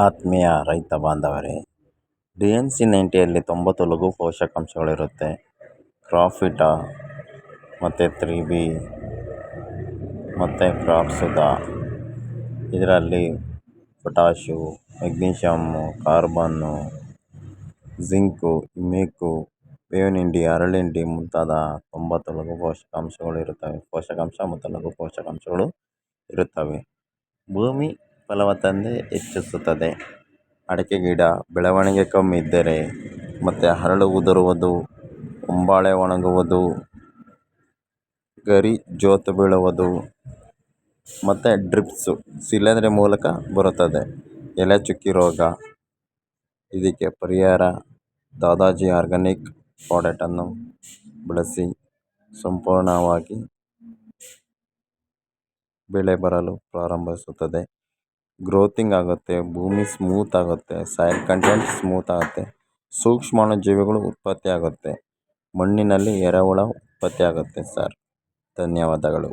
ಆತ್ಮೀಯ ರೈತ ಬಾಂಧವರೇ, DNC 90ಯಲ್ಲಿ 90 ಲಘು ಪೋಷಕಾಂಶಗಳಿರುತ್ತೆ. ಕ್ರಾಫಿಟ ಮತ್ತು 3B ಮತ್ತು ಕ್ರಾಪ್ ಸುಧಾ. ಇದರಲ್ಲಿ ಪೊಟ್ಯಾಷು, ಮೆಗ್ನೀಷಿಯಮ್ಮು, ಕಾರ್ಬನ್ನು, ಜಿಂಕು, ಹಿಮ್ಮೇಕು, ಬೇವಿನ ಹಿಂಡಿ, ಹರಳಿಂಡಿ ಮುಂತಾದ 90 ಲಘು ಪೋಷಕಾಂಶಗಳು ಇರುತ್ತವೆ. ಪೋಷಕಾಂಶ ಮತ್ತು ಲಘು ಪೋಷಕಾಂಶಗಳು ಇರುತ್ತವೆ. ಭೂಮಿ ಫಲವತ್ತತೆ ಹೆಚ್ಚಿಸುತ್ತದೆ. ಅಡಿಕೆ ಗಿಡ ಬೆಳವಣಿಗೆ ಕಮ್ಮಿ ಇದ್ದರೆ ಮತ್ತು ಹರಳು ಉದುರುವುದು, ಹೊಂಬಾಳೆ ಒಣಗುವುದು, ಗರಿ ಜೋತು ಬೀಳುವುದು ಮತ್ತು ಡ್ರಿಪ್ಸು ಶಿಲೀಂಧ್ರ ಮೂಲಕ ಬರುತ್ತದೆ. ಎಲೆ ಚುಕ್ಕಿ ರೋಗ, ಇದಕ್ಕೆ ಪರಿಹಾರ ದಾದಾಜಿ ಆರ್ಗಾನಿಕ್ ಪ್ರಾಡಕ್ಟನ್ನು ಬಳಸಿ ಸಂಪೂರ್ಣವಾಗಿ ಬೆಳೆ ಬರಲು ಪ್ರಾರಂಭಿಸುತ್ತದೆ. ಗ್ರೋತಿಂಗ್ ಆಗುತ್ತೆ, ಭೂಮಿ ಸ್ಮೂತ್ ಆಗುತ್ತೆ, ಸಾಯಿಲ್ ಕಂಟೆಂಟ್ ಸ್ಮೂತ್ ಆಗುತ್ತೆ, ಸೂಕ್ಷ್ಮಾಣು ಜೀವಿಗಳು ಉತ್ಪತ್ತಿ ಆಗುತ್ತೆ, ಮಣ್ಣಿನಲ್ಲಿ ಎರೆಹುಳ ಉತ್ಪತ್ತಿ ಆಗುತ್ತೆ ಸರ್. ಧನ್ಯವಾದಗಳು.